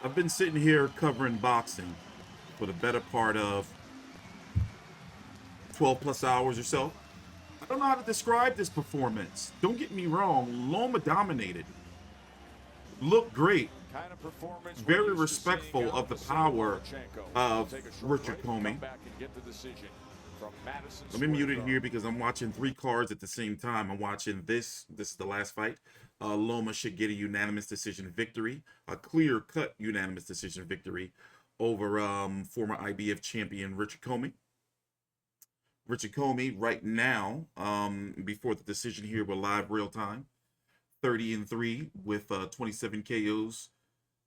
I've been sitting here covering boxing for the better part of 12 plus hours or so. I don't know how to describe this performance. Don't get me wrong, Loma dominated. Looked great. Kind of performance we're Very used to seeing respectful out of the Vasily power Lomachenko. of Take a short Richard break and Commey. come back and get the decision from Madison Let me mute it Square here because I'm watching 3 cards at the same time. I'm watching this. This is the last fight. Loma should get a unanimous decision victory, a clear-cut unanimous decision victory over former IBF champion Richard Commey. Richard Commey right now, before the decision here, we're live real time, 30-3 with 27 KOs.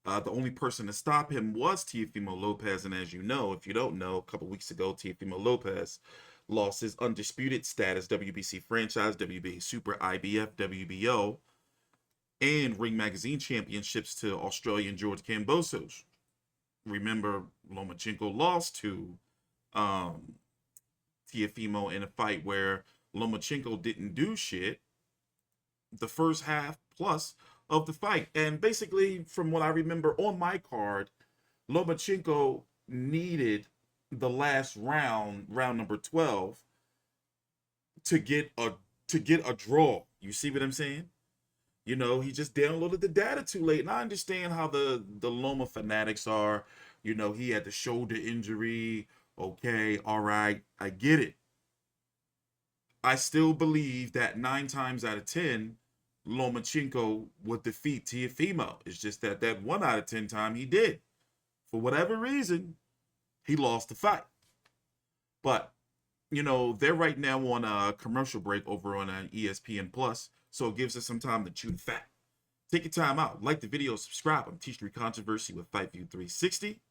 The only person to stop him was Teofimo Lopez, and as you know, if you don't know, a couple weeks ago, Teofimo Lopez lost his undisputed status, WBC franchise, WBA Super, IBF, WBO, and Ring Magazine championships to Australian George Kambosos. Remember, Lomachenko lost to Teofimo in a fight where Lomachenko didn't do shit the first half plus of the fight. And basically, from what I remember on my card, Lomachenko needed the last round, round number 12, to get a draw. You see what I'm saying? You know, he just downloaded the data too late. And I understand how the Loma fanatics are. You know, he had the shoulder injury. Okay, all right, I get it. I still believe that 9 times out of 10, Lomachenko would defeat Teofimo. It's just that 1 out of 10 time he did. For whatever reason, he lost the fight. But, you know, they're right now on a commercial break over on ESPN Plus, so it gives us some time to chew the fat. Take your time out. Like the video, subscribe. I'm TstreeT Controversy with Fight View 360.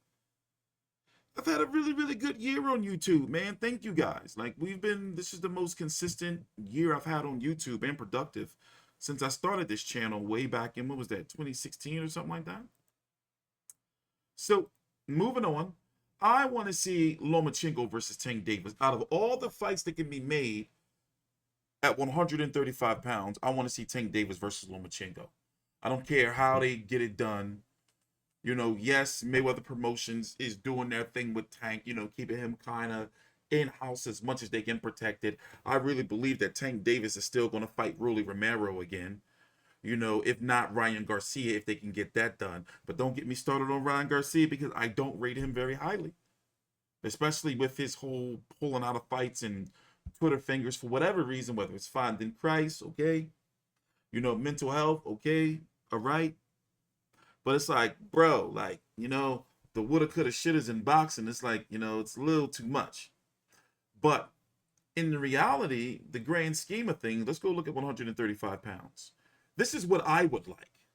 I've had a really, really good year on YouTube, man. Thank you guys. Like, this is the most consistent year I've had on YouTube and productive since I started this channel way back in, what was that, 2016 or something like that? So, moving on, I want to see Lomachenko versus Tank Davis. Out of all the fights that can be made at 135 pounds, I want to see Tank Davis versus Lomachenko. I don't care how they get it done. You know, yes, Mayweather Promotions is doing their thing with Tank, you know, keeping him kind of in-house as much as they can protect it. I really believe that Tank Davis is still going to fight Rolly Romero again. You know, if not Ryan Garcia, if they can get that done. But don't get me started on Ryan Garcia because I don't rate him very highly. Especially with his whole pulling out of fights and Twitter fingers for whatever reason, whether it's finding Christ, okay? You know, mental health, okay? All right? But it's like, bro, like, you know, the woulda, coulda, shouldas in boxing, it's like, you know, it's a little too much. But in reality, the grand scheme of things, let's go look at 135 pounds. This is what I would like.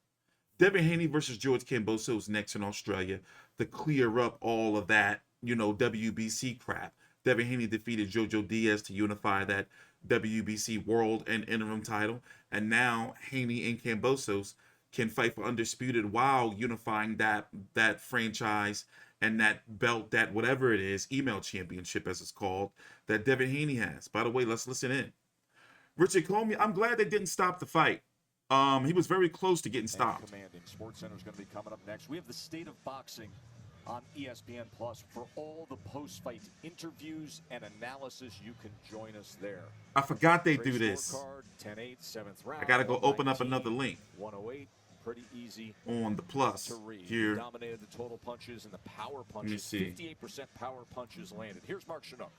Devin Haney versus George Kambosos next in Australia to clear up all of that, you know, WBC crap. Devin Haney defeated Jojo Diaz to unify that WBC world and interim title. And now Haney and Kambosos can fight for undisputed while unifying that franchise and that belt, that whatever it is, email championship as it's called, that Devin Haney has. By the way, let's listen in. Richard Commey, I'm glad they didn't stop the fight. He was very close to getting stopped. Commanding Sports Center is going to be coming up next. We have the State of Boxing on ESPN Plus for all the post-fight interviews and analysis. You can join us there. I forgot they do this. Scorecard, 10-8, 7th round. I gotta go open up another link 108. Pretty easy on the plus to read. here. Dominated the total punches and the power punches. Let me see. 58% power punches landed. Here's Mark Chinook.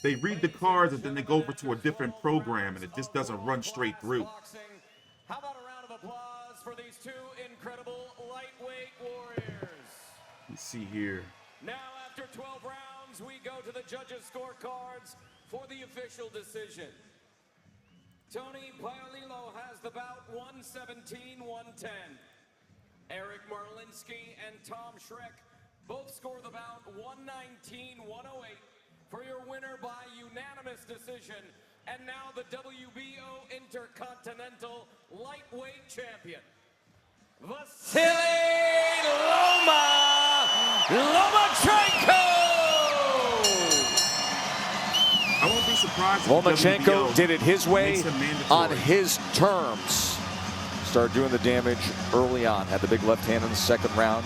They read the cards and then they go over to a different program and it just doesn't run straight through. How about a round of applause for these 2 incredible lightweight warriors? Let's see here. Now, after 12 rounds, we go to the judges' scorecards for the official decision. Tony Paolillo has the bout 117-110. Eric Marlinsky and Tom Schreck both score the bout 119-108 for your winner by unanimous decision. And now the WBO Intercontinental Lightweight Champion, Vasily Lomachenko! I won't be surprised if Lomachenko WBO did it his way makes him mandatory. on his terms. started doing the damage early on. Had the big left hand in the second round.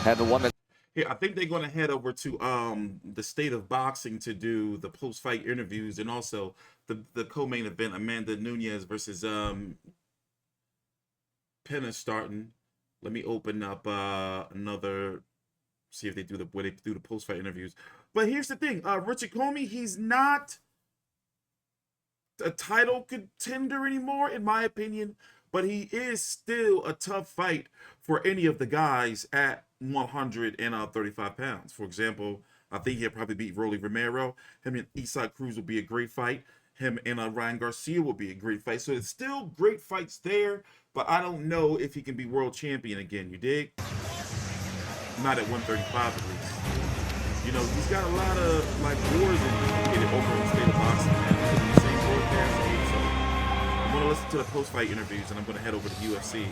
Had the one that. Yeah, I think they're going to head over to the State of Boxing to do the post-fight interviews, and also the co-main event, Amanda Nunes versus Penna starting. Let me open up another, see if they do the post-fight interviews. But here's the thing, Richard Commey, he's not a title contender anymore, in my opinion, but he is still a tough fight for any of the guys at 135 pounds. For example, I think he'll probably beat Rolly Romero. Him and Isaac Cruz will be a great fight. Him and Ryan Garcia will be a great fight. So it's still great fights there, but I don't know if he can be world champion again. You dig? Not at 135 at least. You know, he's got a lot of like wars in him to get it over in the State of Boxing, man. The same broadcast game. So I'm gonna listen to the post-fight interviews, and I'm gonna head over to UFC.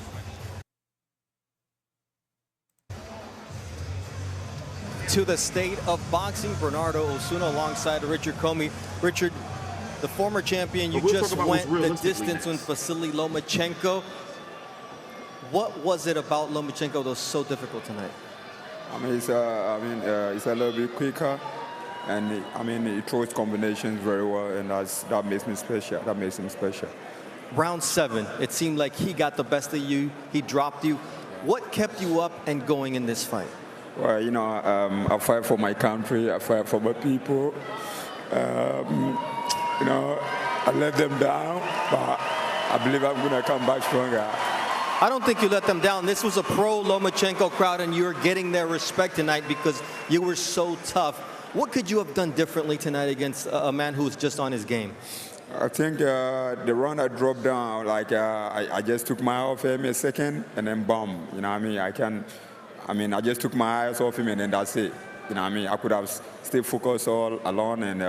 To the State of Boxing, Bernardo Osuna alongside Richard Commey. Richard, the former champion, you just went the distance with Vasily Lomachenko. What was it about Lomachenko that was so difficult tonight? I mean, it's a little bit quicker, and he throws combinations very well, and that makes me special. That makes him special. Round 7, it seemed like he got the best of you. He dropped you. What kept you up and going in this fight? Well, you know, I fight for my country. I fight for my people. You know, I let them down, but I believe I'm going to come back stronger. I don't think you let them down. This was a pro-Lomachenko crowd, and you're getting their respect tonight because you were so tough. What could you have done differently tonight against a man who's just on his game? I think the round I dropped down, like I just took my eye off him a second, and then boom. You know what I mean? I just took my eyes off him, and then that's it. You know what I mean? I could have stayed focused all along, and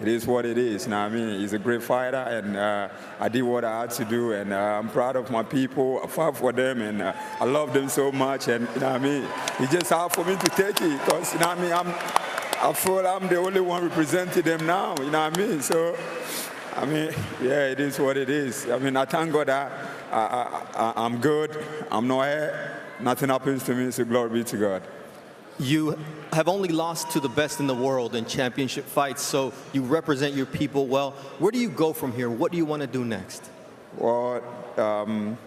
it is what it is. You know what I mean? He's a great fighter, and I did what I had to do, and I'm proud of my people. I fought for them, and I love them so much, and you know what I mean? It's just hard for me to take it, because you know what I mean? I feel I'm the only one representing them now. You know what I mean? So, I mean, yeah, it is what it is. I mean, I thank God that I'm good. I'm not here. Nothing happens to me, so glory be to God. You have only lost to the best in the world in championship fights, so you represent your people well. Where do you go from here? What do you want to do next? Well, the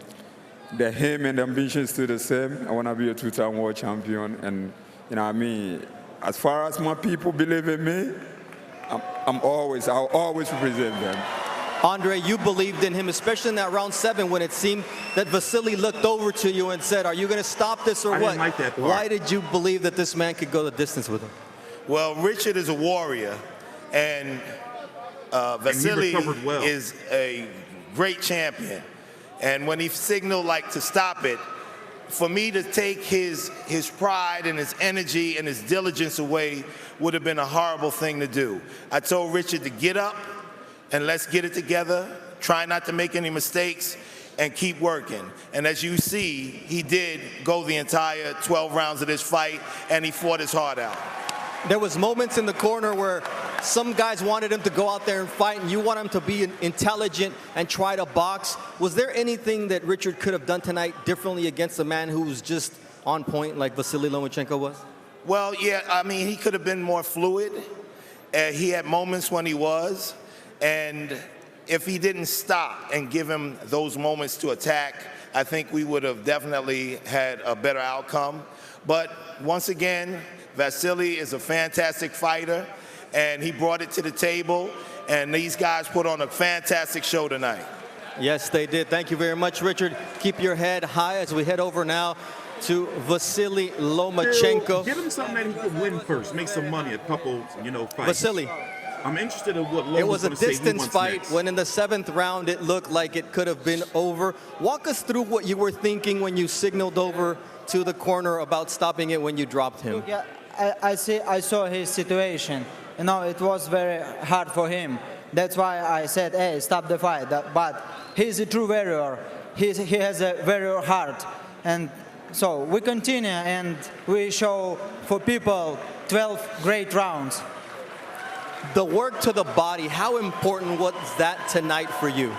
aim and the ambition is still the same. I want to be a two-time world champion, and you know what I mean? As far as my people believe in me, I'll always represent them. Andre, you believed in him, especially in that round 7 when it seemed that Vasily looked over to you and said, are you going to stop this or what? I didn't like that part. Why did you believe that this man could go the distance with him? Well, Richard is a warrior, and Vasily is a great champion. And when he signaled like to stop it, for me to take his pride and his energy and his diligence away would have been a horrible thing to do. I told Richard to get up, and let's get it together, try not to make any mistakes, and keep working. And as you see, he did go the entire 12 rounds of this fight, and he fought his heart out. There was moments in the corner where some guys wanted him to go out there and fight, and you want him to be intelligent and try to box. Was there anything that Richard could have done tonight differently against a man who was just on point like Vasily Lomachenko was? Well, yeah, I mean, he could have been more fluid. He had moments when he was. And if he didn't stop and give him those moments to attack, I think we would have definitely had a better outcome. But once again, Vasily is a fantastic fighter, and he brought it to the table, and these guys put on a fantastic show tonight. Yes, they did. Thank you very much, Richard. Keep your head high as we head over now to Vasily Lomachenko. Give him something that he could win first, make some money, a couple, fights. Vasily. I'm interested in what Loma It was a distance fight next. when in the 7th round it looked like it could have been over. Walk us through what you were thinking when you signaled over to the corner about stopping it when you dropped him. Yeah, I saw his situation. It was very hard for him. That's why I said, hey, stop the fight. But he's a true warrior. He has a warrior heart. And so we continue and we show for people 12 great rounds. The work to the body, how important was that tonight for you?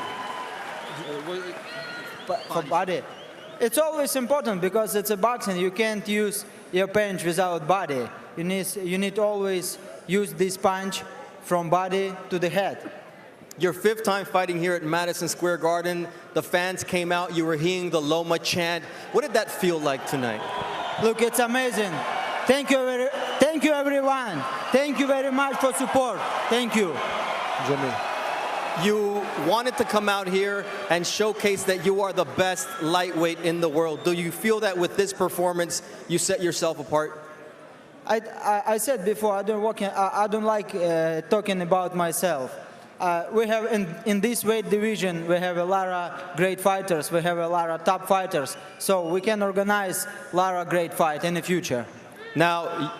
for body. It's always important because it's a boxing. You can't use your punch without body. You need always use this punch from body to the head. Your 5th time fighting here at Madison Square Garden. The fans came out. You were hearing the Loma chant. What did that feel like tonight? Look, it's amazing. Thank you, everyone. Thank you very much for support. Thank you. Jimmy. You wanted to come out here and showcase that you are the best lightweight in the world. Do you feel that with this performance, you set yourself apart? I said before, I don't like talking about myself. We have in this weight division, we have a lot of great fighters. We have a lot of top fighters. So we can organize a lot of great fight in the future. Now,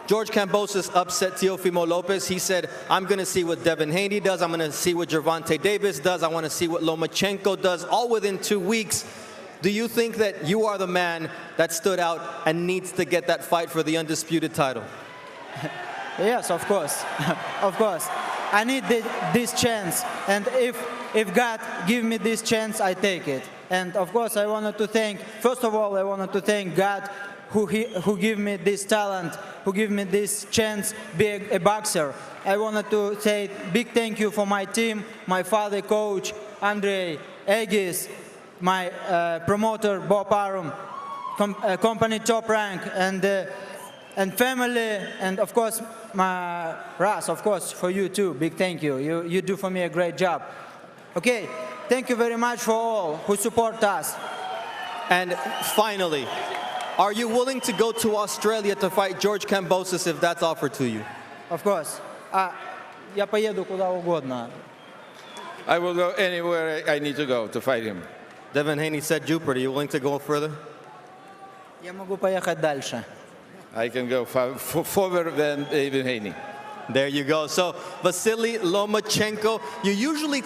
George Kambosos upset Teofimo Lopez. He said, I'm going to see what Devin Haney does. I'm going to see what Gervonta Davis does. I want to see what Lomachenko does, all within 2 weeks. Do you think that you are the man that stood out and needs to get that fight for the undisputed title? Yes, of course. Of course. I need this chance. And if God give me this chance, I take it. And of course, I wanted to thank, first of all, I wanted to thank God who gave me this talent, who gave me this chance be a boxer. I wanted to say big thank you for my team, my father, coach, Andre Aegis, my promoter, Bob Arum, company Top Rank, and family, and of course, my Ras, of course, for you too. Big thank you. You do for me a great job. Okay, thank you very much for all who support us. And finally, are you willing to go to Australia to fight George Kambosos if that's offered to you? Of course. Я поеду куда угодно. I will go anywhere I need to go to fight him. Devin Haney said Jupiter. Are you willing to go further? Я могу поехать дальше. I can go further than even Haney. There you go. So, Vasily Lomachenko, you usually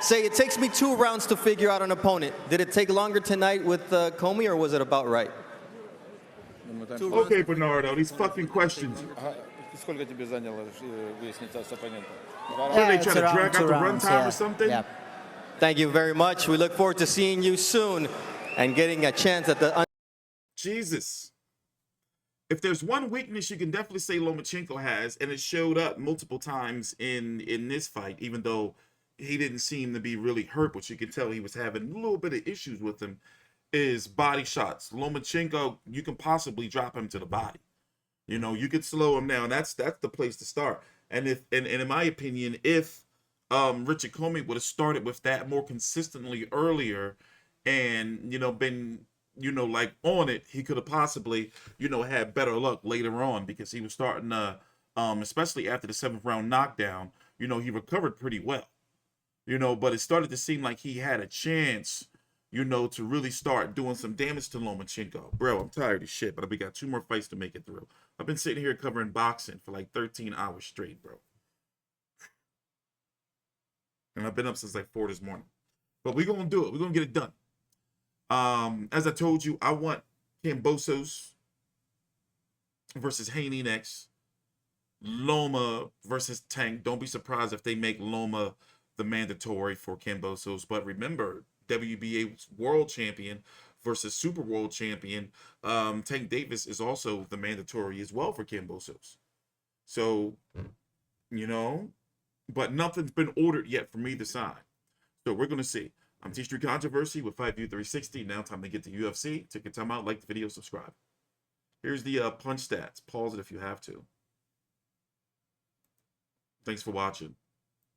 say it takes me 2 rounds to figure out an opponent. Did it take longer tonight with Commey, or was it about right? Okay, Bernardo, these fucking questions. Сколько тебе заняло выяснить с оппонентом? What are they trying to drag out the runtime or something? Yeah. Thank you very much. We look forward to seeing you soon and getting a chance at the... Jesus. If there's one weakness you can definitely say Lomachenko has, and it showed up multiple times in this fight, even though he didn't seem to be really hurt, but you could tell he was having a little bit of issues with him, is body shots. Lomachenko, you can possibly drop him to the body. You know, you could slow him down. That's the place to start. And in my opinion, if Richard Commey would have started with that more consistently earlier, and been like on it, he could have possibly had better luck later on, because he was starting to especially after the 7th round knockdown, he recovered pretty well, but it started to seem like he had a chance to really start doing some damage to Lomachenko. Bro, I'm tired of shit, but we got 2 more fights to make it through. I've been sitting here covering boxing for like 13 hours straight, bro. And I've been up since like 4 this morning. But we're going to do it. We're going to get it done. As I told you, I want Kambosos versus Haney next. Loma versus Tank. Don't be surprised if they make Loma the mandatory for Kambosos. But remember, WBA world champion versus super world champion Tank Davis is also the mandatory as well for Kambosos. So, but nothing's been ordered yet from either side. So we're going to see. I'm TstreeT Controversy with Fight View 360. Now time to get to UFC. Take your time out, like the video, subscribe. Here's the punch stats. Pause it if you have to. Thanks for watching.